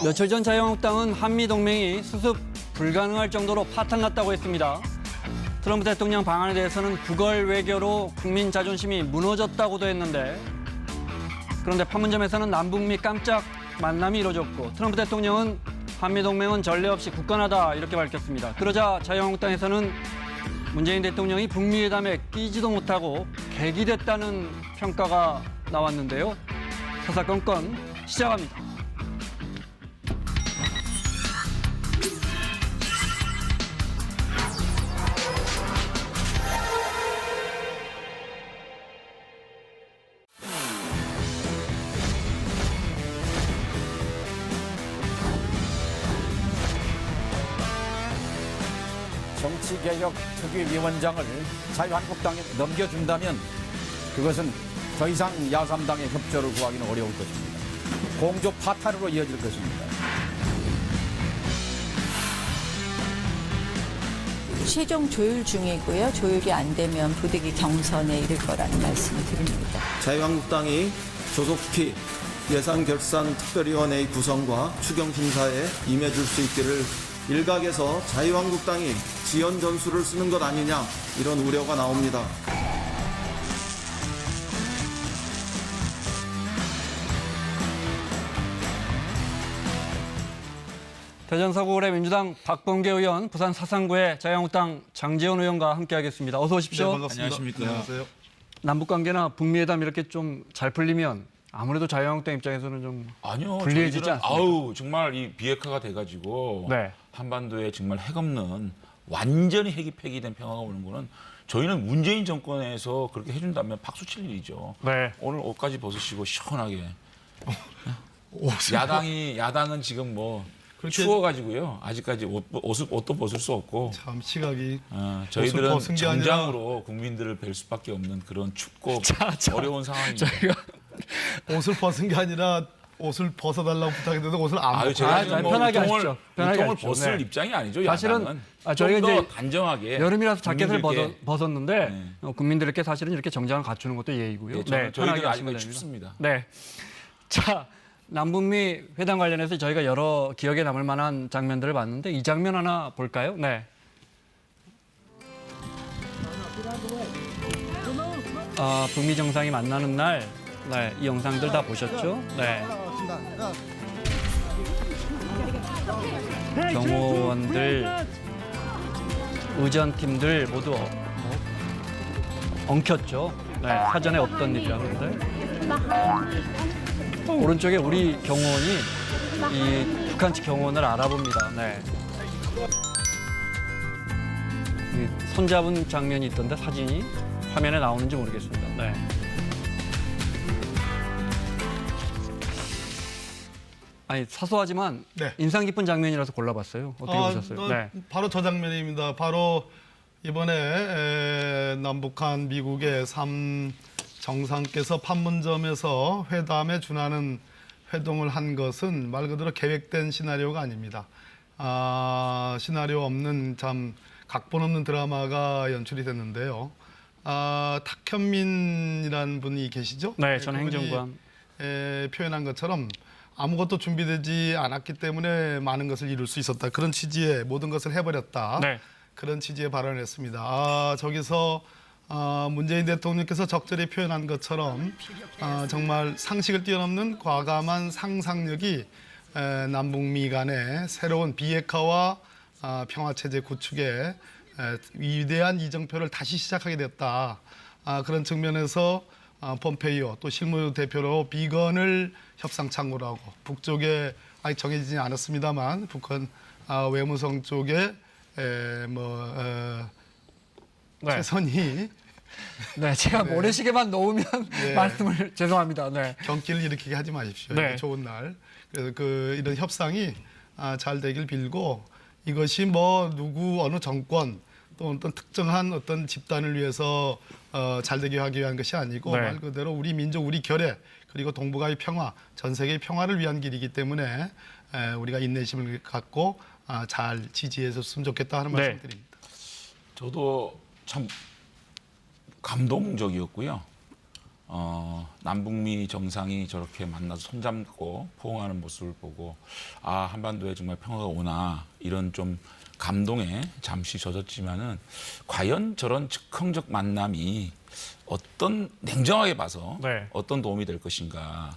며칠 전 자유한국당은 한미동맹이 수습 불가능할 정도로 파탄났다고 했습니다. 트럼프 대통령 방안에 대해서는 구걸 외교로 국민 자존심이 무너졌다고도 했는데, 그런데 판문점에서는 남북미 깜짝 만남이 이뤄졌고 트럼프 대통령은 한미동맹은 전례 없이 굳건하다 이렇게 밝혔습니다. 그러자 자유한국당에서는 문재인 대통령이 북미 회담에 끼지도 못하고 객이됐다는 평가가 나왔는데요. 사사건건 시작합니다. 정치개혁특위위원장을 자유한국당에 넘겨준다면 그것은 더 이상 야3당의 협조를 구하기는 어려울 것입니다. 공조 파탄으로 이어질 것입니다. 최종 조율 중이고요. 조율이 안 되면 부득이 경선에 이를 거라는 말씀을 드립니다. 자유한국당이 조속히 예산결산특별위원회의 구성과 추경 심사에 임해줄 수 있기를 일각에서 자유한국당이 지연 전술을 쓰는 것 아니냐 이런 우려가 나옵니다. 대전 서구울의 민주당 박범계 의원, 부산 사상구의 자유한국당 장제원 의원과 함께하겠습니다. 어서 오십시오. 네, 반갑습니다. 안녕하십니까. 안녕하세요. 남북관계나 북미회담 이렇게 좀 잘 풀리면 아무래도 자유한국당 입장에서는 좀 아니요. 불리해지지 저희들은 않습니까? 아우 정말 이 비핵화가 돼가지고 네. 한반도에 정말 핵 없는 완전히 핵이 폐기된 평화가 오는 거는 저희는 문재인 정권에서 그렇게 해준다면 박수 칠 일이죠. 네. 오늘 옷까지 벗으시고 시원하게. 옷을 야당은 지금 뭐 그렇게- 추워가지고요. 아직까지 옷도 벗을 수 없고. 참 시각이 저희들은 벗은 게 아니라- 정장으로 국민들을 뵐 수밖에 없는 그런 춥고 어려운 상황입니다. 옷을 벗은 게 아니라 옷을 벗어달라고 부탁했는데 옷을 안 아유, 벗고 제가 아, 뭐 편하게 우통을, 하십시오. 편하게 우통을 하십시오. 벗을 네. 입장이 아니죠. 사실은 야당은. 저희가 좀 더 이제 단정하게 여름이라서 자켓을 국민들께 벗었는데 네. 국민들께 사실은 이렇게 정장을 갖추는 것도 예의고요. 네, 편하게 저희들은 하시면 아직까지 됩니다. 춥습니다. 네. 자, 남북미 회담 관련해서 저희가 여러 기억에 남을 만한 장면들을 봤는데 이 장면 하나 볼까요? 네. 북미 정상이 만나는 날, 네, 이 영상들 다 보셨죠? 네. 경호원들, 의전팀들 모두 엉켰죠. 네, 사전에 없던 일이라 그런데. 오른쪽에 우리 경호원이 이 북한 측 경호원을 알아봅니다. 네. 이 손잡은 장면이 있던데 사진이 화면에 나오는지 모르겠습니다. 네. 아니 사소하지만 네. 인상 깊은 장면이라서 골라봤어요. 어떻게 보셨어요? 네. 바로 저 장면입니다. 바로 이번에 남북한 미국의 3정상께서 판문점에서 회담에 준하는 회동을 한 것은 말 그대로 계획된 시나리오가 아닙니다. 시나리오 없는 참 각본 없는 드라마가 연출이 됐는데요. 탁현민이라는 분이 계시죠? 네, 전 그분이, 행정관. 표현한 것처럼 아무것도 준비되지 않았기 때문에 많은 것을 이룰 수 있었다. 그런 취지의 모든 것을 해버렸다. 네. 그런 취지의 발언을 했습니다. 저기서 문재인 대통령께서 적절히 표현한 것처럼 정말 상식을 뛰어넘는 과감한 상상력이 남북미 간의 새로운 비핵화와 평화체제 구축에 위대한 이정표를 다시 시작하게 됐다. 그런 측면에서 폼페이오 또 실무 대표로 비건을 협상 창구로 하고 북쪽에 아직 정해지지 않았습니다만 북한 외무성 쪽에 네. 최선희 네, 제가 모래시계만 놓으면 네. 말씀을 죄송합니다. 네. 경기를 일으키게 하지 마십시오. 네. 이렇게 좋은 날. 그래서 이런 협상이 잘 되길 빌고 이것이 뭐 누구 어느 정권 또 어떤 특정한 어떤 집단을 위해서 잘 되게 하기 위한 것이 아니고 네. 말 그대로 우리 민족, 우리 결의 그리고 동북아의 평화, 전 세계의 평화를 위한 길이기 때문에 우리가 인내심을 갖고 잘 지지해줬으면 좋겠다 하는 네. 말씀 드립니다. 저도 참 감동적이었고요. 남북미 정상이 저렇게 만나서 손잡고 포옹하는 모습을 보고 아 한반도에 정말 평화가 오나 이런 좀 감동에 잠시 젖었지만은 과연 저런 즉흥적 만남이 어떤 냉정하게 봐서 네. 어떤 도움이 될 것인가.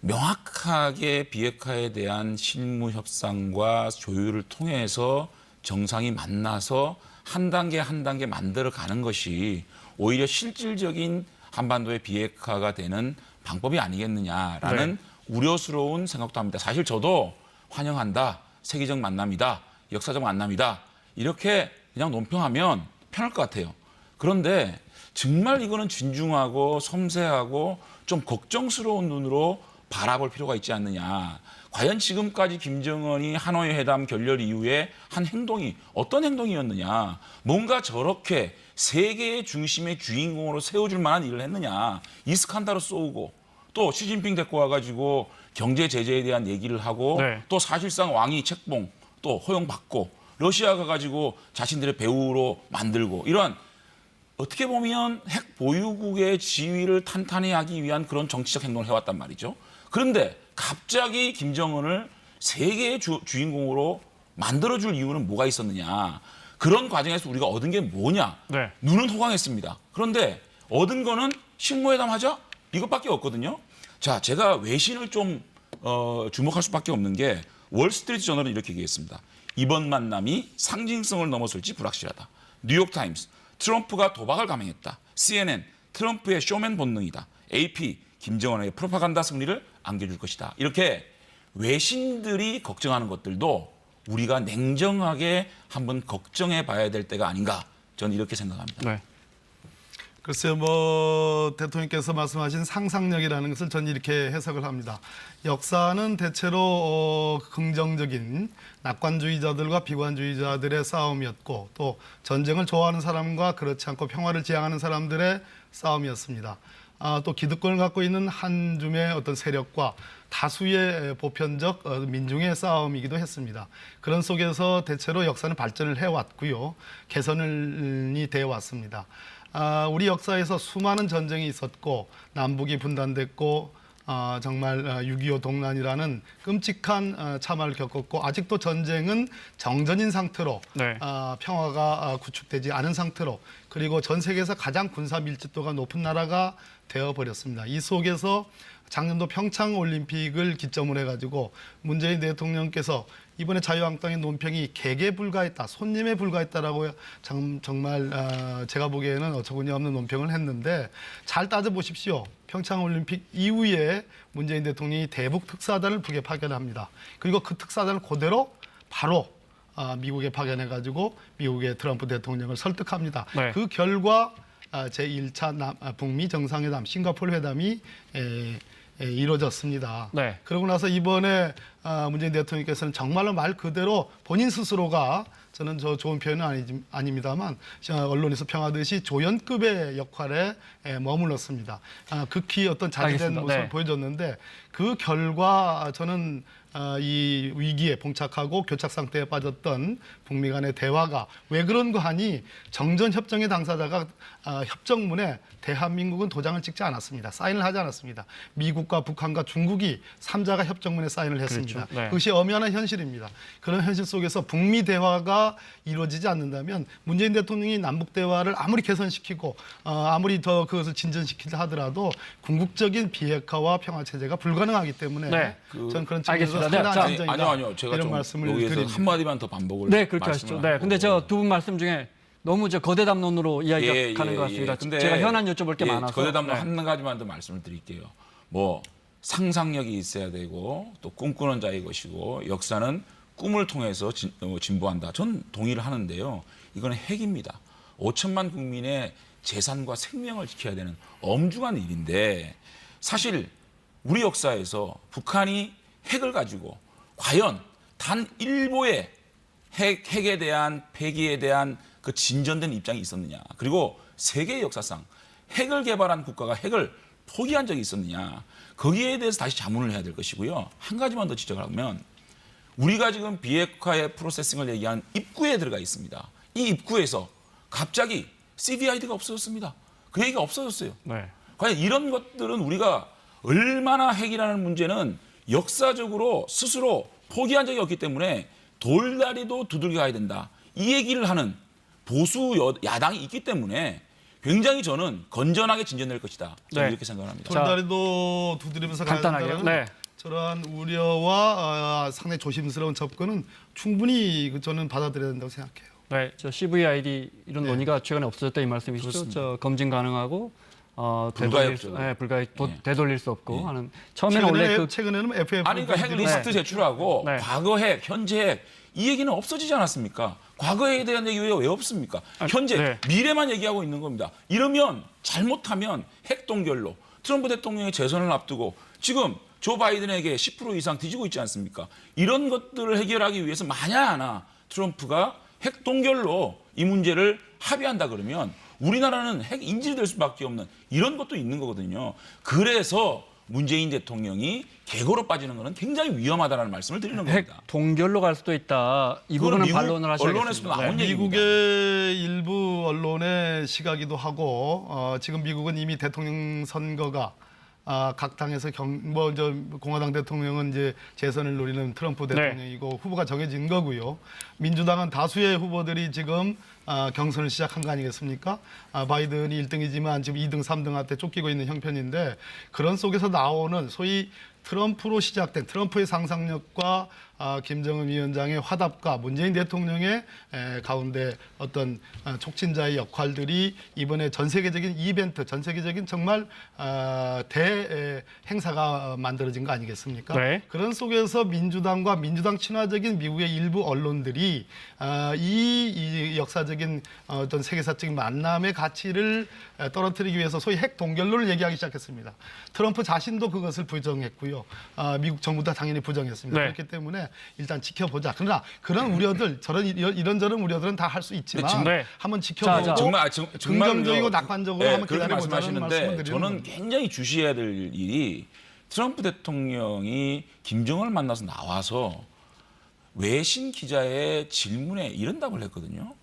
명확하게 비핵화에 대한 실무 협상과 조율을 통해서 정상이 만나서 한 단계 한 단계 만들어 가는 것이 오히려 실질적인 한반도의 비핵화가 되는 방법이 아니겠느냐라는 우려스러운 생각도 합니다. 사실 저도 환영한다. 세계적 만남이다. 역사적 만남이다. 이렇게 그냥 논평하면 편할 것 같아요. 그런데 정말 이거는 진중하고 섬세하고 좀 걱정스러운 눈으로 바라볼 필요가 있지 않느냐. 과연 지금까지 김정은이 하노이 회담 결렬 이후에 한 행동이 어떤 행동이었느냐. 뭔가 저렇게 세계의 중심의 주인공으로 세워줄 만한 일을 했느냐. 이 스칸다를 쏘고 또 시진핑 데리고 와가지고 경제 제재에 대한 얘기를 하고 네. 또 사실상 왕이 책봉 또 허용받고 러시아가 가지고 자신들의 배후로 만들고 이런 어떻게 보면 핵 보유국의 지위를 탄탄히 하기 위한 그런 정치적 행동을 해왔단 말이죠. 그런데 갑자기 김정은을 세계의 주인공으로 만들어줄 이유는 뭐가 있었느냐. 그런 과정에서 우리가 얻은 게 뭐냐. 네. 눈은 호강했습니다. 그런데 얻은 거는 실무회담 하자? 이것밖에 없거든요. 자, 제가 외신을 좀 주목할 수밖에 없는 게 월스트리트 저널은 이렇게 얘기했습니다. 이번 만남이 상징성을 넘어설지 불확실하다. 뉴욕타임스, 트럼프가 도박을 감행했다. CNN, 트럼프의 쇼맨 본능이다. AP, 김정은의 프로파간다 승리를 안겨줄 것이다. 이렇게 외신들이 걱정하는 것들도 우리가 냉정하게 한번 걱정해 봐야 될 때가 아닌가. 저는 이렇게 생각합니다. 네. 글쎄요, 뭐 대통령께서 말씀하신 상상력이라는 것을 저는 이렇게 해석을 합니다. 역사는 대체로 긍정적인 낙관주의자들과 비관주의자들의 싸움이었고 또 전쟁을 좋아하는 사람과 그렇지 않고 평화를 지향하는 사람들의 싸움이었습니다. 또 기득권을 갖고 있는 한 줌의 어떤 세력과 다수의 보편적 민중의 싸움이기도 했습니다. 그런 속에서 대체로 역사는 발전을 해왔고요. 개선이 되어 왔습니다. 우리 역사에서 수많은 전쟁이 있었고 남북이 분단됐고 정말 6.25 동란이라는 끔찍한 참화를 겪었고 아직도 전쟁은 정전인 상태로 네. 평화가 구축되지 않은 상태로 그리고 전 세계에서 가장 군사 밀집도가 높은 나라가 되어버렸습니다. 이 속에서 작년도 평창 올림픽을 기점으로 해가지고 문재인 대통령께서 이번에 자유한국당의 논평이 개개 불가했다, 손님에 불과했다라고 정말 제가 보기에는 어처구니 없는 논평을 했는데 잘 따져보십시오. 평창 올림픽 이후에 문재인 대통령이 대북 특사단을 북에 파견합니다. 그리고 그 특사단을 그대로 바로 미국에 파견해가지고 미국의 트럼프 대통령을 설득합니다. 네. 그 결과 제1차 북미 정상회담, 싱가포르 회담이 이루어졌습니다. 네. 그러고 나서 이번에 문재인 대통령께서는 정말로 말 그대로 본인 스스로가 저는 저 좋은 표현은 아닙니다만 언론에서 평하듯이 조연급의 역할에 머물렀습니다. 극히 어떤 자제된 알겠습니다. 모습을 네. 보여줬는데 그 결과 저는 이 위기에 봉착하고 교착 상태에 빠졌던 북미 간의 대화가 왜 그런가 하니 정전협정의 당사자가 협정문에 대한민국은 도장을 찍지 않았습니다. 사인을 하지 않았습니다. 미국과 북한과 중국이 3자가 협정문에 사인을 했습니다. 그렇죠. 네. 그것이 엄연한 현실입니다. 그런 현실 속에서 북미 대화가 이루어지지 않는다면 문재인 대통령이 남북 대화를 아무리 개선시키고 아무리 더 그것을 진전시키려 하더라도 궁극적인 비핵화와 평화 체제가 불가능하기 때문에 네. 저는 그런 측면에서 알겠습니다. 네, 상당한 자, 진전이다. 아니요. 제가 이런 좀 말씀을 여기에서 드립니다. 한마디만 더 반복을 네, 그렇게 하시죠. 말씀을 네, 근데 저 두 분 말씀 중에 너무 거대담론으로 이야기가 가는 것 같습니다. 근데 제가 현안 여쭤볼 게 많아서. 거대담론 네. 한 가지만 더 말씀을 드릴게요. 뭐 상상력이 있어야 되고 또 꿈꾸는 자의 것이고 역사는 꿈을 통해서 진보한다. 전 동의를 하는데요. 이건 핵입니다. 5천만 국민의 재산과 생명을 지켜야 되는 엄중한 일인데 사실 우리 역사에서 북한이 핵을 가지고 과연 단 일보의 핵에 대한 폐기에 대한 그 진전된 입장이 있었느냐. 그리고 세계 역사상 핵을 개발한 국가가 핵을 포기한 적이 있었느냐. 거기에 대해서 다시 자문을 해야 될 것이고요. 한 가지만 더 지적을 하면 우리가 지금 비핵화의 프로세싱을 얘기한 입구에 들어가 있습니다. 이 입구에서 갑자기 CVID가 없어졌습니다. 그 얘기가 없어졌어요. 네. 과연 이런 것들은 우리가 얼마나 핵이라는 문제는 역사적으로 스스로 포기한 적이 없기 때문에 돌다리도 두들겨 가야 된다. 이 얘기를 하는 보수 야당이 있기 때문에 굉장히 저는 건전하게 진전될 것이다. 저는 네. 이렇게 생각을 합니다. 돌다리도 두드리면서 가야 간단하게요. 된다는 네. 저러한 우려와 상당히 조심스러운 접근은 충분히 저는 받아들여야 된다고 생각해요. 네, 저 CVID 이런 논의가 최근에 없어졌다 이 말씀이시죠? 그렇습니다. 저 검증 가능하고 불가역적으로. 되돌릴 수 없고 하는 처음에는 원래 최근에는 FF 아니 그러니까 핵 리스트 제출하고 네. 과거 핵, 현재 핵 이 얘기는 없어지지 않았습니까? 과거 핵에 대한 얘기 왜 없습니까? 현재 네. 미래만 얘기하고 있는 겁니다. 이러면 잘못하면 핵 동결로 트럼프 대통령의 재선을 앞두고 지금 조 바이든에게 10% 이상 뒤지고 있지 않습니까? 이런 것들을 해결하기 위해서 만약 하나 트럼프가 핵 동결로 이 문제를 합의한다 그러면 우리나라는 핵 인질될 수밖에 없는 이런 것도 있는 거거든요. 그래서 문재인 대통령이 계고로 빠지는 것은 굉장히 위험하다는 말씀을 드리는 핵 겁니다. 동결로 갈 수도 있다. 이 그건 부분은 미국 반론을 하셔야겠습니다. 언론에서도 나온 네. 얘기입니다. 미국의 일부 언론의 시각이기도 하고 지금 미국은 이미 대통령 선거가 각 당에서 공화당 대통령은 이제 재선을 노리는 트럼프 대통령이고 후보가 정해진 거고요. 민주당은 다수의 후보들이 지금 경선을 시작한 거 아니겠습니까? 바이든이 1등이지만 지금 2등, 3등한테 쫓기고 있는 형편인데 그런 속에서 나오는 소위 트럼프로 시작된 트럼프의 상상력과 김정은 위원장의 화답과 문재인 대통령의 가운데 어떤 촉진자의 역할들이 이번에 전 세계적인 이벤트, 전 세계적인 정말 대행사가 만들어진 거 아니겠습니까? 네. 그런 속에서 민주당과 민주당 친화적인 미국의 일부 언론들이 이 역사적인 어떤 세계사적인 만남의 가치를 떨어뜨리기 위해서 소위 핵 동결론을 얘기하기 시작했습니다. 트럼프 자신도 그것을 부정했고요. 미국 정부도 당연히 부정했습니다. 네. 그렇기 때문에 일단 지켜보자. 그러나 그런 우려들, 이런저런 우려들은 다 할 수 있지만 네. 한번 지켜보고 자, 긍정적이고 낙관적으로 한번 그렇게 기다려보자는 말씀을 말씀하시는데 드리는 저는 겁니다. 굉장히 주시해야 될 일이 트럼프 대통령이 김정은을 만나서 나와서 외신 기자의 질문에 이런 답을 했거든요.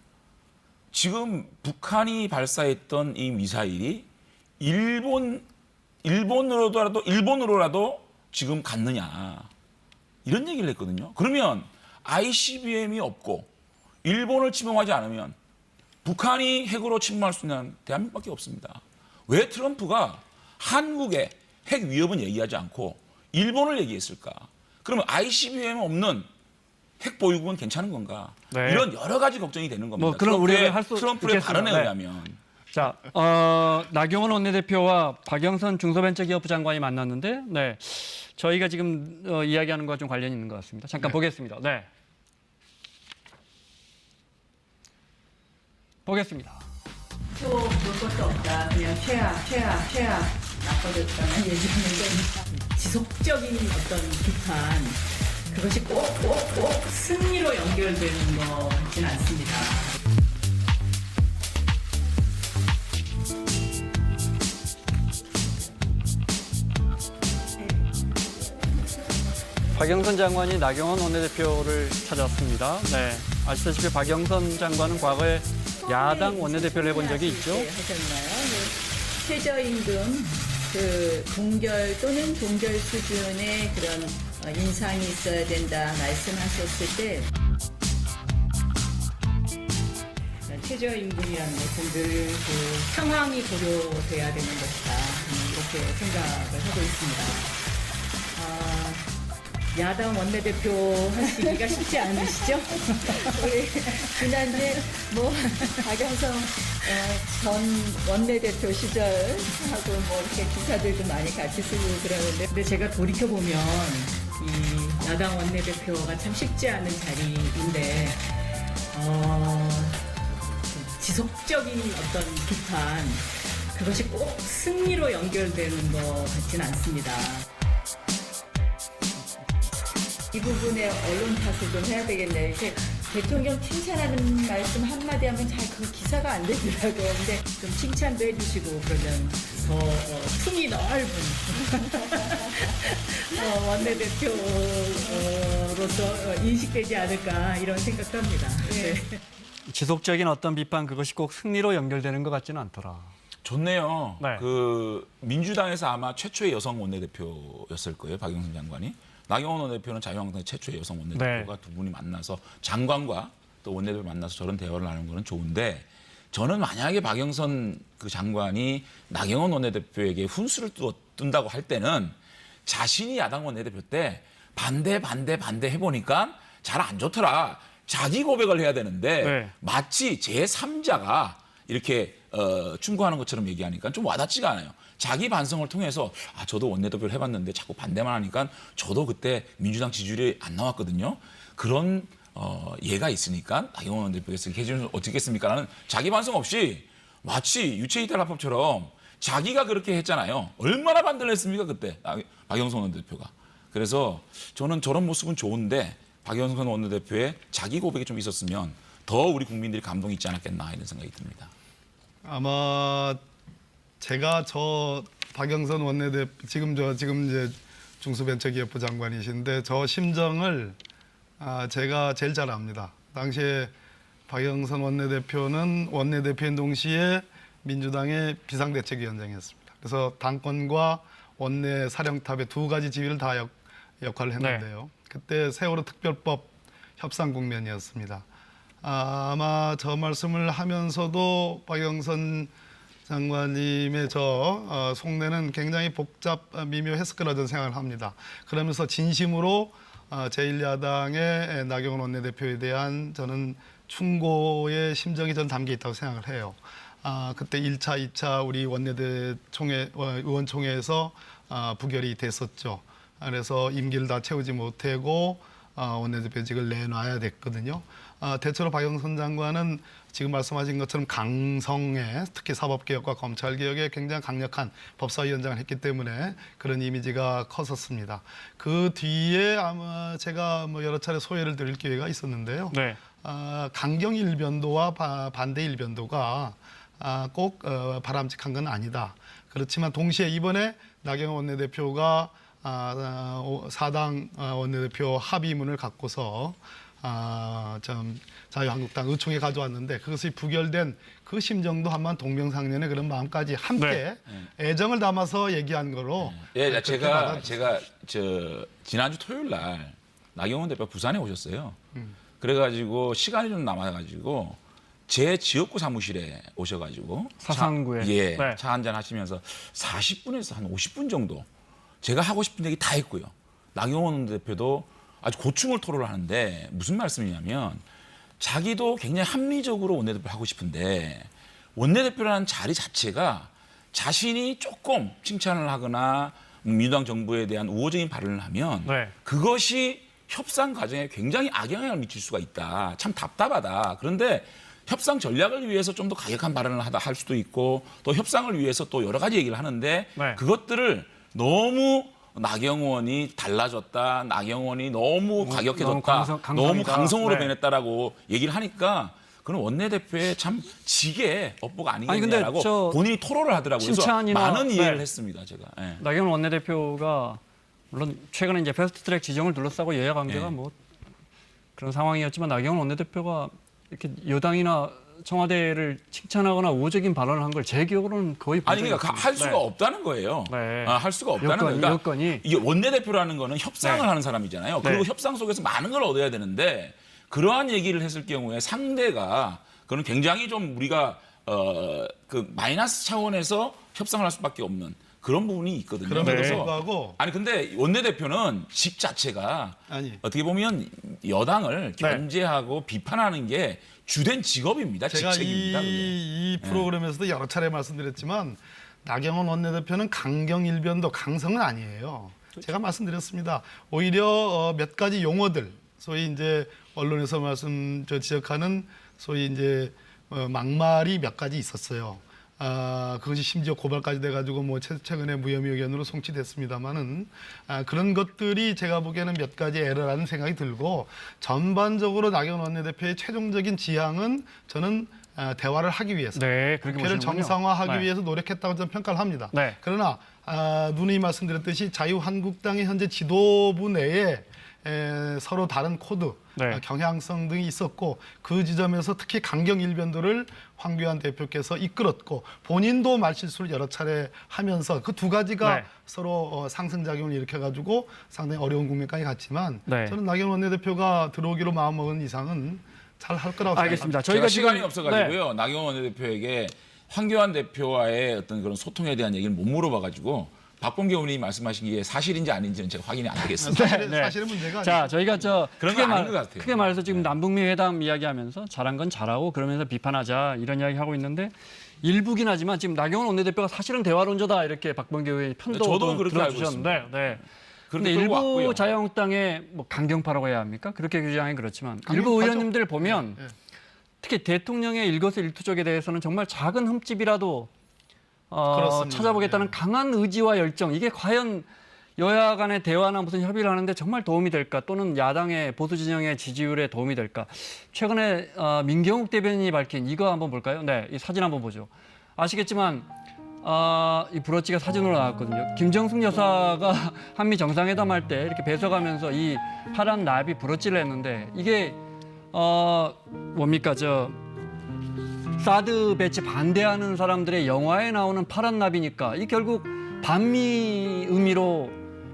지금 북한이 발사했던 이 미사일이 일본으로라도 지금 갔느냐 이런 얘기를 했거든요. 그러면 ICBM이 없고 일본을 침범하지 않으면 북한이 핵으로 침범할 수 있는 대한민국밖에 없습니다. 왜 트럼프가 한국의 핵 위협은 얘기하지 않고 일본을 얘기했을까? 그러면 ICBM 없는 핵 보유국은 괜찮은 건가? 네. 이런 여러 가지 걱정이 되는 겁니다. 뭐 그런 우려를 할 수 트럼프의 있겠습니다. 발언에 네. 의하면. 자, 나경원 원내대표와 박영선 중소벤처기업부 장관이 만났는데, 네, 저희가 지금 이야기하는 것과 좀 관련이 있는 것 같습니다. 잠깐 보겠습니다. 네, 보겠습니다. 또 볼 것도 없다. 그냥 최악 나빠졌다는 얘기하는데 지속적인 어떤 비판 그것이 꼭 승리로 연결되는 것 같지는 않습니다. 박영선 장관이 나경원 원내대표를 찾았습니다. 네, 아시다시피 박영선 장관은 과거에 야당 원내대표를 해본 적이 있죠. 하셨나요? 네. 최저임금 동결 또는 동결 수준의 그런 인상이 있어야 된다 말씀하셨을 때 최저임금이라는 것은 늘 상황이 고려돼야 되는 것이다 이렇게 생각을 하고 있습니다. 야당 원내대표 하시기가 쉽지 않으시죠? 우리 지난주에 박영선 전 원내대표 시절하고 이렇게 기사들도 많이 같이 쓰고 그러는데 근데 제가 돌이켜보면 이 야당 원내대표가 참 쉽지 않은 자리인데 지속적인 어떤 비판 그것이 꼭 승리로 연결되는 것 같지는 않습니다. 이 부분에 언론 탓을 좀 해야 되겠네요. 이렇게 대통령 칭찬하는 말씀 한마디 하면 잘 그 기사가 안 되더라고요. 근데 좀 칭찬도 해주시고 그러면 더 품이 넓은 원내대표로서 인식되지 않을까 이런 생각도 합니다. 네. 지속적인 어떤 비판 그것이 꼭 승리로 연결되는 것 같지는 않더라. 좋네요. 네. 그 민주당에서 아마 최초의 여성 원내대표였을 거예요. 박영선 장관이. 나경원 원내대표는 자유한국당 최초의 여성 원내대표가 네. 두 분이 만나서 장관과 또 원내대표 만나서 저런 대화를 나누는 거는 좋은데 저는 만약에 박영선 그 장관이 나경원 원내대표에게 훈수를 둔다고 할 때는 자신이 야당 원내대표 때 반대 해보니까 잘 안 좋더라. 자기 고백을 해야 되는데 네. 마치 제3자가 이렇게 충고하는 것처럼 얘기하니까 좀 와닿지가 않아요. 자기 반성을 통해서 저도 원내대표를 해봤는데 자꾸 반대만 하니까 저도 그때 민주당 지지율이 안 나왔거든요. 그런 예가 있으니까 나경원 원내대표께서 해주면 어떻겠습니까? 라는 자기 반성 없이 마치 유체이탈합법처럼 자기가 그렇게 했잖아요. 얼마나 반대를 했습니까 그때 박영선 원내대표가. 그래서 저는 저런 모습은 좋은데 박영선 원내대표의 자기 고백이 좀 있었으면 더 우리 국민들이 감동이 있지 않았겠나 이런 생각이 듭니다. 아마 제가 저 박영선 원내대표 지금 이제 중소벤처기업부 장관이신데 저 심정을 제가 제일 잘 압니다. 당시에 박영선 원내대표는 원내대표인 동시에 민주당의 비상대책위원장이었습니다. 그래서 당권과 원내 사령탑의 두 가지 지위를 다 역할을 했는데요. 그때 세월호 특별법 협상 국면이었습니다. 아마 저 말씀을 하면서도 박영선 장관님의 저 속내는 굉장히 미묘했을 거라 저는 생각을 합니다. 그러면서 진심으로 제1야당의 나경원 원내대표에 대한 저는 충고의 심정이 전 담겨 있다고 생각을 해요. 그때 1차, 2차 우리 의원총회에서 부결이 됐었죠. 그래서 임기를 다 채우지 못하고 원내대표직을 내놔야 됐거든요. 대체로 박영선 장관은 지금 말씀하신 것처럼 강성에 특히 사법개혁과 검찰개혁에 굉장히 강력한 법사위원장을 했기 때문에 그런 이미지가 컸었습니다. 그 뒤에 아마 제가 여러 차례 소회를 드릴 기회가 있었는데요. 네. 강경 일변도와 반대 일변도가 꼭 바람직한 건 아니다. 그렇지만 동시에 이번에 나경원 원내대표가 4당 원내대표 합의문을 갖고서 자유한국당 의총에 가져왔는데 그것이 부결된 그 심정도 한번 동병상련의 그런 마음까지 함께 애정을 담아서 얘기한 거로. 예, 제가 지난주 토요일 날 나경원 대표 부산에 오셨어요. 그래가지고 시간이 좀 남아가지고 제 지역구 사무실에 오셔가지고 사상구에 네. 차 한잔 하시면서 40분에서 한 50분 정도 제가 하고 싶은 얘기 다 했고요. 나경원 대표도 아주 고충을 토로를 하는데 무슨 말씀이냐면 자기도 굉장히 합리적으로 원내대표 하고 싶은데 원내대표라는 자리 자체가 자신이 조금 칭찬을 하거나 민주당 정부에 대한 우호적인 발언을 하면 네. 그것이 협상 과정에 굉장히 악영향을 미칠 수가 있다. 참 답답하다. 그런데 협상 전략을 위해서 좀 더 가격한 발언을 할 수도 있고 또 협상을 위해서 또 여러 가지 얘기를 하는데 네. 그것들을 너무 나경원이 달라졌다. 나경원이 너무 과격해졌다. 너무 강성으로 네. 변했다라고 얘기를 하니까 그건 원내대표의 참 지게 업보가 아니겠냐라고 근데 본인이 토로를 하더라고요. 그래서 칭찬이나- 많은 이해를 네. 했습니다. 제가. 예. 나경원 원내대표가 물론 최근에 이제 패스트트랙 지정을 둘러싸고 여야 관계가 네. 뭐 그런 상황이었지만 나경원 원내대표가 이렇게 여당이나 청와대를 칭찬하거나 우호적인 발언을 한 걸 제 기억으로는 거의 본 아니 적이 그러니까 없습니다. 할 수가 네. 없다는 거예요. 네. 할 수가 없다는 거예요. 그러니까 여건이 이게 원내대표라는 거는 협상을 네. 하는 사람이잖아요. 그리고 네. 협상 속에서 많은 걸 얻어야 되는데 그러한 얘기를 했을 경우에 상대가 그건 굉장히 좀 우리가 그 마이너스 차원에서 협상을 할 수밖에 없는 그런 부분이 있거든요. 그럼에도 그래서 불구하고 아니 근데 원내대표는 직 자체가 아니. 어떻게 보면 여당을 네. 견제하고 비판하는 게 주된 직업입니다. 제가 직책입니다. 그게. 이 프로그램에서도 여러 차례 말씀드렸지만 나경원 원내대표는 강경일변도 강성은 아니에요. 제가 말씀드렸습니다. 오히려 몇 가지 용어들, 소위 이제 언론에서 지적하는 소위 이제 막말이 몇 가지 있었어요. 그것이 심지어 고발까지 돼가지고 뭐 최근에 무혐의 의견으로 송치됐습니다만은 그런 것들이 제가 보기에는 몇 가지 에러라는 생각이 들고 전반적으로 나경원 원내대표의 최종적인 지향은 저는 대화를 하기 위해서 네, 그렇게 국회를 보시는군요. 정상화하기 네. 위해서 노력했다고 저는 평가를 합니다. 네. 그러나 누누이 말씀드렸듯이 자유한국당의 현재 지도부 내에 서로 다른 코드, 네. 경향성 등이 있었고 그 지점에서 특히 강경 일변도를 황교안 대표께서 이끌었고 본인도 말실수를 여러 차례 하면서 그 두 가지가 네. 서로 상승작용을 일으켜가지고 상당히 어려운 국면까지 갔지만 네. 저는 나경원 원내대표가 들어오기로 마음먹은 이상은 잘 할 거라고 알겠습니다. 저희가 저희가 시간이 지금 없어가지고요. 나경원 원내대표에게 황교안 대표와의 어떤 그런 소통에 대한 얘기를 못 물어봐가지고 박범계 의원님이 말씀하신 게 사실인지 아닌지는 제가 확인이 안 되겠습니다. 사실은 문제가 자, 아니고. 저희가 그런 크게 건 아닌 것 같아요. 크게 말해서 지금 남북미 회담 이야기하면서 잘한 건 잘하고 그러면서 비판하자 이런 이야기 하고 있는데 일부긴 하지만 지금 나경원 원내대표가 사실은 대화론자다 이렇게 박범계 의원이 편도 저도 그렇게 알고 들어주셨는데, 네. 그런데 그렇게 일부 끌고 왔고요. 자유한국당의 뭐 강경파라고 해야 합니까? 그렇게 규정하기 그렇지만 일부 강경파죠. 의원님들 보면 특히 대통령의 일거수일투족에 대해서는 정말 작은 흠집이라도 그렇습니다. 찾아보겠다는 강한 의지와 열정, 이게 과연 여야 간의 대화나 무슨 협의를 하는데 정말 도움이 될까, 또는 야당의 보수 진영의 지지율에 도움이 될까. 최근에 민경욱 대변인이 밝힌 이거 한번 볼까요? 네, 이 사진 한번 보죠. 아시겠지만 이 브로치가 사진으로 나왔거든요. 김정숙 여사가 한미 정상회담 할 때 이렇게 배석하면서 이 파란 나비 브로치를 했는데 이게 뭡니까, 사드 배치 반대하는 사람들의 영화에 나오는 파란 나비니까 이 결국 반미 의미로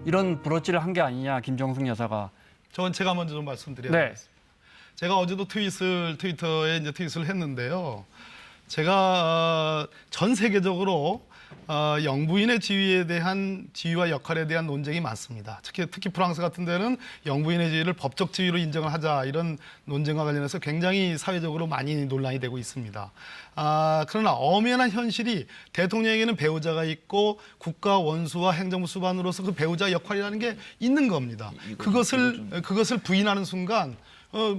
이런 브로치를 한 게 아니냐, 김정숙 여사가. 저는 제가 먼저 좀 말씀드려야 네. 되겠습니다. 제가 어제도 트위터에 이제 트윗을 했는데요. 제가 전 세계적으로 영부인의 지위와 역할에 대한 논쟁이 많습니다. 특히 프랑스 같은 데는 영부인의 지위를 법적 지위로 인정을 하자, 이런 논쟁과 관련해서 굉장히 사회적으로 많이 논란이 되고 있습니다. 그러나 엄연한 현실이 대통령에게는 배우자가 있고 국가 원수와 행정부 수반으로서 그 배우자 역할이라는 게 있는 겁니다. 그것을 부인하는 순간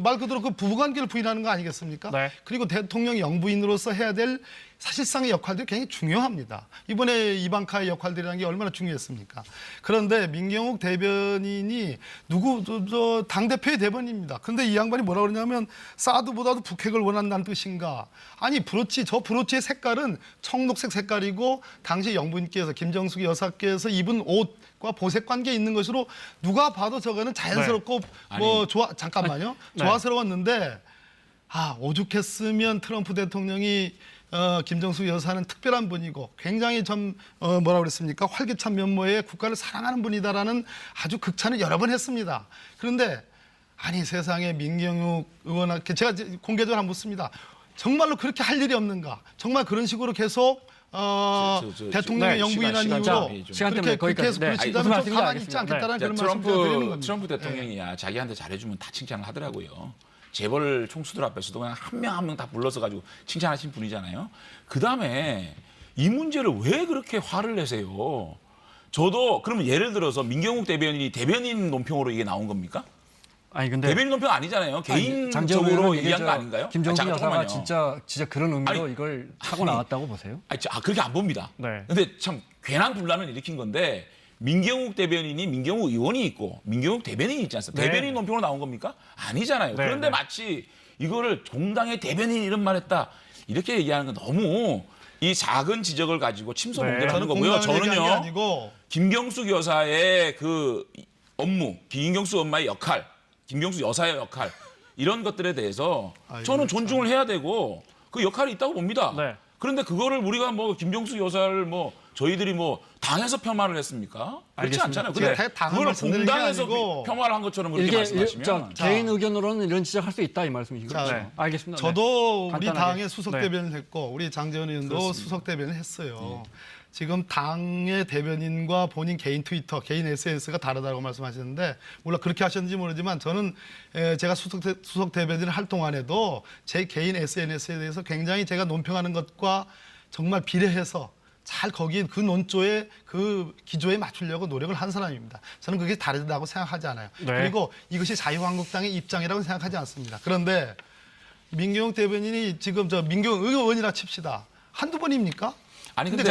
말 그대로 그 부부관계를 부인하는 거 아니겠습니까? 네. 그리고 대통령 영부인으로서 해야 될 사실상의 역할들이 굉장히 중요합니다. 이번에 이방카의 역할들이라는 게 얼마나 중요했습니까? 그런데 민경욱 대변인이 당대표의 대변인입니다. 그런데 이 양반이 뭐라 그러냐면 사드보다도 북핵을 원한다는 뜻인가? 아니, 저 브로치의 색깔은 청록색 색깔이고 당시 영부인께서, 김정숙 여사께서 입은 옷과 보색 관계에 있는 것으로 누가 봐도 저거는 자연스럽고 잠깐만요. 네. 조화스러웠는데 오죽했으면 트럼프 대통령이 김정숙 여사는 특별한 분이고 굉장히 뭐라 그랬습니까? 활기찬 면모의 국가를 사랑하는 분이다라는 아주 극찬을 여러 번 했습니다. 그런데 아니, 세상에 민경욱 의원한테 제가 공개적으로 한번 묻습니다. 정말로 그렇게 할 일이 없는가? 정말 그런 식으로 계속 대통령의 네, 영부인한 시간 이유로 시간 때문에 그렇게 거기까지. 해서 네. 부르치다면 무슨 좀 말씀인지 가만히 있지 알겠습니다. 않겠다는 그런 말씀 드리는 겁니다. 트럼프 대통령이야 자기한테 잘해주면 다 칭찬을 하더라고요. 재벌 총수들 앞에서도 그냥 한 명 한 명 다 불러서 가지고 칭찬하신 분이잖아요. 그다음에 이 문제를 왜 그렇게 화를 내세요? 저도 그러면 예를 들어서 민경욱 대변인이 대변인 논평으로 이게 나온 겁니까? 아니 근데 대변인 논평 아니잖아요. 장재원 개인적으로 의원은 얘기한 이게 거 아닌가요? 김정숙 잠깐만요. 여사가 진짜 그런 의미로 아니, 이걸 타고 아니, 나왔다고 보세요? 그렇게 안 봅니다. 네. 근데 참 괜한 분란을 일으킨 건데 민경욱 대변인이 민경욱 의원이 있고 민경욱 대변인이 있지 않습니까? 네. 대변인 논평으로 나온 겁니까? 아니잖아요. 네, 그런데 네. 마치 이거를 종당의 대변인이 이런 말했다 이렇게 얘기하는 건 너무 이 작은 지적을 가지고 침소 네. 공격을 하는 저는 거고요. 공감을 얘기한 게 저는요. 아니고 김경숙 여사의 그 업무, 김경숙 엄마의 역할, 김경숙 여사의 역할 이런 것들에 대해서 저는 존중을 해야 되고 그 역할이 있다고 봅니다. 네. 그런데 그거를 우리가 뭐 김경숙 여사를 뭐 저희들이 뭐 당에서 폐마를 했습니까? 그렇지 알겠습니다. 않잖아요. 제가 근데 당을 그걸 말씀드리는 게 공당에서 아니고 폐마를 한 것처럼 그렇게 이게 말씀하시면 개인 의견으로는 이런 지적할 수 있다 이 말씀이시죠? 자, 네. 알겠습니다. 저도 네. 우리 간단하게. 당의 수석 네. 대변인 했고 우리 장재원 의원도 수석 대변인 했어요. 지금 당의 대변인과 본인 개인 트위터, 개인 SNS가 다르다고 말씀하셨는데 물론 그렇게 하셨는지 모르지만 저는 제가 수석 대변인을 할 동안에도 제 개인 SNS에 대해서 굉장히 제가 논평하는 것과 정말 비례해서 잘 거기 그 논조에 그 기조에 맞추려고 노력을 한 사람입니다. 저는 그게 다르다고 생각하지 않아요. 네. 그리고 이것이 자유한국당의 입장이라고 생각하지 않습니다. 그런데 민경욱 대변인이 지금 민경욱 의원이라 칩시다. 한두 번입니까? 아니 근데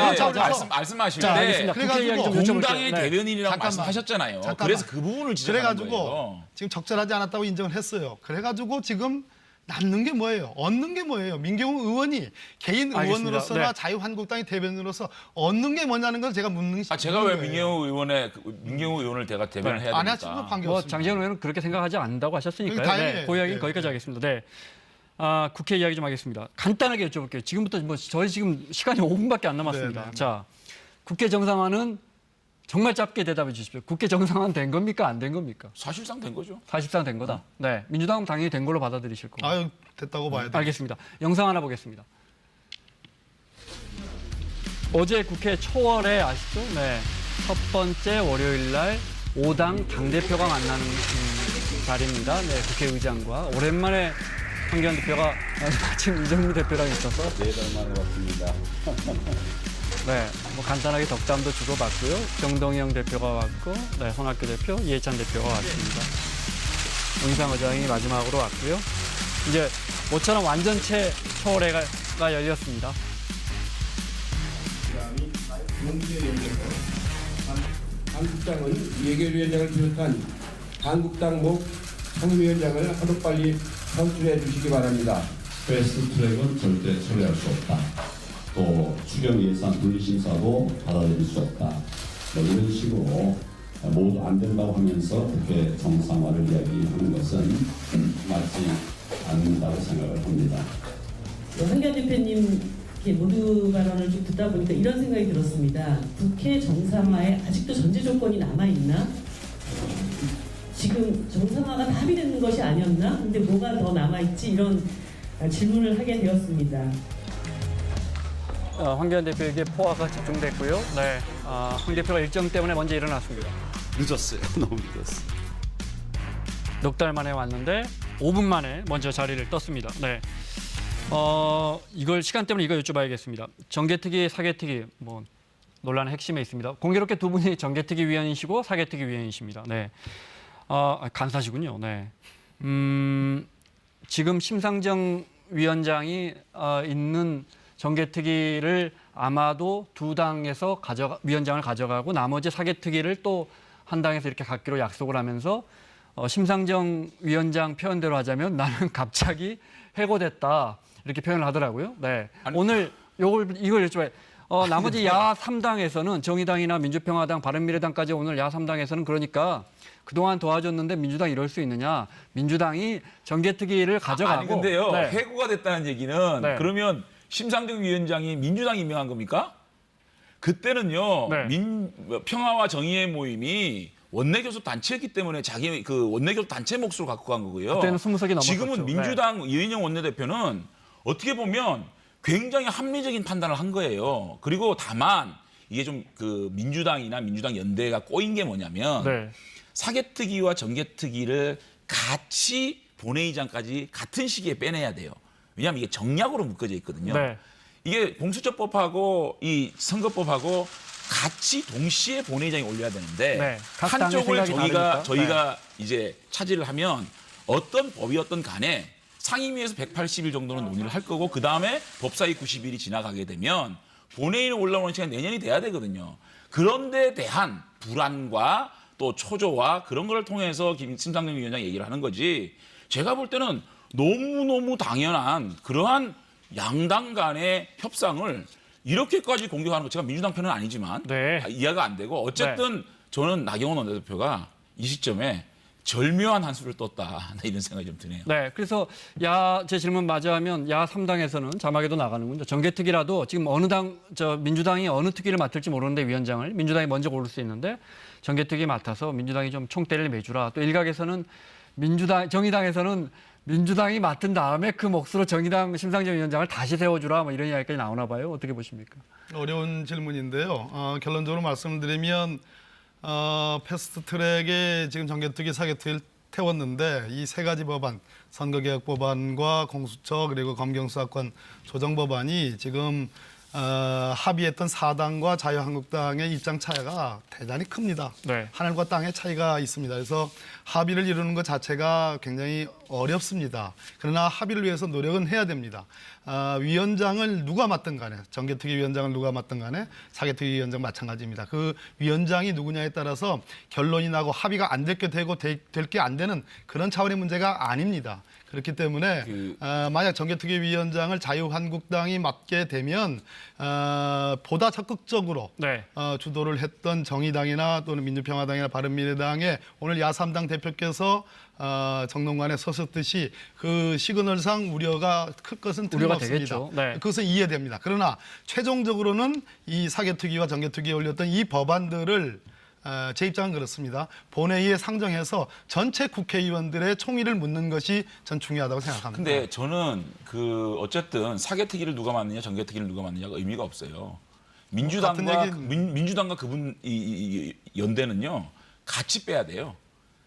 말씀하실 자, 때 알겠습니다. 국회 이야기 좀 여쭤볼게요. 공당의 네. 대변인이라고 잠깐만. 말씀하셨잖아요. 잠깐만. 그래서 그 부분을 지적하는 그래가지고 거예요. 지금 적절하지 않았다고 인정을 했어요. 그래가지고 지금 남는 게 뭐예요? 얻는 게 뭐예요? 민경욱 의원이 개인 알겠습니다. 의원으로서나 네. 자유한국당의 대변인으로서 얻는 게 뭐냐는 걸 제가 묻는 제가 왜 거예요. 민경욱 의원을 제가 대변을 해야 안 됩니까? 하시면 관계없습니다. 뭐 장재현 의원은 그렇게 생각하지 않는다고 하셨으니까요. 다행이에요. 네, 그 이야기는 네. 거기까지 하겠습니다. 네. 국회 이야기 좀 하겠습니다. 간단하게 여쭤볼게요. 지금부터 뭐 저희 지금 시간이 5분밖에 안 남았습니다. 네, 네. 자, 국회 정상화는 정말 짧게 대답해 주십시오. 국회 정상화는 된 겁니까? 안 된 겁니까? 사실상 된 거죠. 사실상 된 거다. 네. 민주당은 당연히 된 걸로 받아들이실 거고. 아유, 됐다고 봐야 돼. 알겠습니다. 영상 하나 보겠습니다. 어제 국회 초월에 아시죠? 네. 첫 번째 월요일 날 5당 당대표가 만나는 자리입니다. 네, 국회의장과. 오랜만에 황교안 대표가 마침 이정미 대표랑 있어서 4달 만에 왔습니다. 네, 뭐 간단하게 덕담도 주고받고요. 정동영 대표가 왔고, 네, 손학규 대표, 이해찬 대표가 왔습니다. 문희상 의장이 마지막으로 왔고요. 이제 모처럼 완전체 초월회가 열렸습니다. 한국당은 예결위원장을 비롯한 한국당 목 상임위원장을 하루빨리 선출해 주시기 바랍니다. 패스트트랙은 절대 처리할 수 없다. 또 추경 예산 분리심사도 받아들일 수 없다. 뭐 이런 식으로 모두 안 된다고 하면서 국회 정상화를 이야기하는 것은 맞지 않는다고 생각을 합니다. 황교안 대표님 모두 발언을 좀 듣다 보니까 이런 생각이 들었습니다. 국회 정상화에 아직도 전제 조건이 남아있나? 지금 정상화가 다 합의되는 것이 아니었나? 근데 뭐가 더 남아있지? 이런 질문을 하게 되었습니다. 황교안 대표에게 포화가 집중됐고요. 네, 황 대표가 일정 때문에 먼저 일어났습니다. 늦었어요. 너무 늦었어요. 넉 달 만에 왔는데 5분 만에 먼저 자리를 떴습니다. 네. 이걸 시간 때문에 이거 여쭤봐야겠습니다. 정개특위, 사개특위 뭐 논란의 핵심에 있습니다. 공교롭게 두 분이 정개특위 위원이시고 사개특위 위원이십니다. 네. 간사시군요. 네. 지금 심상정 위원장이 있는 정개특위를 아마도 두 당에서 위원장을 가져가고 나머지 사개특위를 또 한 당에서 이렇게 갖기로 약속을 하면서 심상정 위원장 표현대로 하자면 나는 갑자기 해고됐다 이렇게 표현을 하더라고요. 네. 오늘 이걸 여쭤봐요. 나머지 야 3당에서는 정의당이나 민주평화당, 바른미래당까지 오늘 야 3당에서는 그러니까 그동안 도와줬는데 민주당 이럴 수 있느냐. 민주당이 정개특위를 가져가고. 아니 근데요. 네. 해고가 됐다는 얘기는 네. 그러면 심상정 위원장이 민주당 임명한 겁니까? 그때는요. 네. 평화와 정의의 모임이 원내교섭 단체였기 때문에 자기 그 원내교섭 단체 몫으로 갖고 간 거고요. 그때는 20석이 넘었었죠. 지금은 민주당 이인영 원내대표는 어떻게 보면 굉장히 합리적인 판단을 한 거예요. 그리고 다만 이게 좀 그 민주당이나 민주당 연대가 꼬인 게 뭐냐면 네. 사개특위와 정개특위를 같이 본회의장까지 같은 시기에 빼내야 돼요. 왜냐하면 이게 정략으로 묶어져 있거든요. 네. 이게 공수처법하고 이 선거법하고 같이 동시에 본회의장에 올려야 되는데 네. 각 당의 한쪽을 생각이 다르니까. 저희가 이제 차지를 하면 어떤 법이었던 간에 상임위에서 180일 정도는 논의를 할 거고 그다음에 법사위 90일이 지나가게 되면 본회의에 올라오는 시간이 내년이 돼야 되거든요. 그런 데 대한 불안과 또 초조와 그런 걸 통해서 심상정 위원장이 얘기를 하는 거지 제가 볼 때는 너무너무 당연한 그러한 양당 간의 협상을 이렇게까지 공격하는 거 제가 민주당 편은 아니지만 네. 이해가 안 되고 어쨌든 저는 나경원 원내대표가 이 시점에 절묘한 한 수를 떴다 이런 생각이 좀 드네요. 네, 그래서 제 질문 맞이하면 야 3당에서는 자막에도 나가는군요. 정개특위라도 지금 민주당이 어느 특위를 맡을지 모르는데 위원장을 민주당이 먼저 고를 수 있는데 정개특위 맡아서 민주당이 좀 총대를 매주라. 또 일각에서는 정의당에서는 민주당이 맡은 다음에 그 몫으로 정의당 심상정 위원장을 다시 세워주라 뭐 이런 이야기까지 나오나 봐요. 어떻게 보십니까? 어려운 질문인데요. 결론적으로 말씀드리면 패스트트랙에 지금 정개특위, 사개특위를 태웠는데 이 세 가지 법안, 선거개혁 법안과 공수처 그리고 검경수사권 조정 법안이 지금 합의했던 4당과 자유한국당의 입장 차이가 대단히 큽니다. 네. 하늘과 땅의 차이가 있습니다. 그래서 합의를 이루는 것 자체가 굉장히 어렵습니다. 그러나 합의를 위해서 노력은 해야 됩니다. 위원장을 누가 맡든 간에 정개특위 위원장을 누가 맡든 간에 사개특위 위원장 마찬가지입니다. 그 위원장이 누구냐에 따라서 결론이 나고 합의가 안 될 게 되고 될 게 안 되는 그런 차원의 문제가 아닙니다. 그렇기 때문에 만약 정개특위위원장을 자유한국당이 맡게 되면 보다 적극적으로 네. 주도를 했던 정의당이나 또는 민주평화당이나 바른미래당의 오늘 야3당 대표께서 정론관에 서셨듯이 그 시그널상 우려가 클 것은 우려가 틀림없습니다. 되겠죠. 네. 그것은 이해됩니다. 그러나 최종적으로는 이 사개특위와 정개특위에 올렸던 이 법안들을 제 입장은 그렇습니다. 본회의에 상정해서 전체 국회의원들의 총의를 묻는 것이 전 중요하다고 생각합니다. 근데 저는 어쨌든 사개특위를 누가 맡느냐 정개특위를 누가 맡느냐가 의미가 없어요. 민주당과 그분 이 연대는요 같이 빼야 돼요.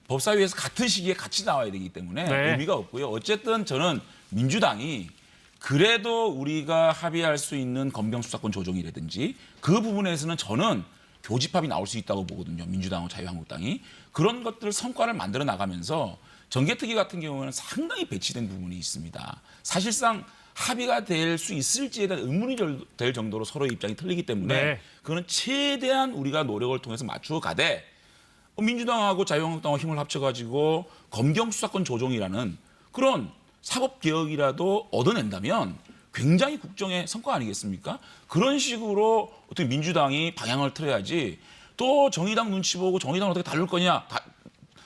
법사위에서 같은 시기에 같이 나와야 되기 때문에 네. 의미가 없고요. 어쨌든 저는 민주당이 그래도 우리가 합의할 수 있는 검경 수사권 조정이라든지 그 부분에서는 저는 교집합이 나올 수 있다고 보거든요. 민주당과 자유한국당이. 그런 것들 성과를 만들어 나가면서 정개특위 같은 경우는 상당히 배치된 부분이 있습니다. 사실상 합의가 될 수 있을지에 대한 의문이 될 정도로 서로의 입장이 틀리기 때문에 네. 그거는 최대한 우리가 노력을 통해서 맞추어 가되 민주당하고 자유한국당하고 힘을 합쳐가지고 검경 수사권 조정이라는 그런 사법개혁이라도 얻어낸다면 굉장히 국정의 성과 아니겠습니까? 그런 식으로 어떻게 민주당이 방향을 틀어야지 또 정의당 눈치 보고 정의당을 어떻게 다룰 거냐,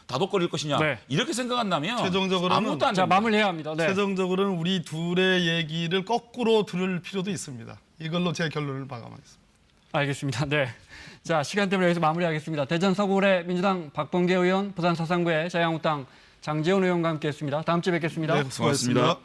다독거릴 것이냐 네. 이렇게 생각한다면 최종적으로는 아무것도 안 자, 됩니다. 마무리해야 합니다. 네. 최종적으로는 우리 둘의 얘기를 거꾸로 들을 필요도 있습니다. 이걸로 제 결론을 마감하겠습니다. 알겠습니다. 네. 자, 시간 때문에 여기서 마무리하겠습니다. 대전 서구의 민주당 박범계 의원, 부산 서상구의 자유한국당 장재원 의원과 함께했습니다. 다음 주에 뵙겠습니다. 네, 수고하셨습니다.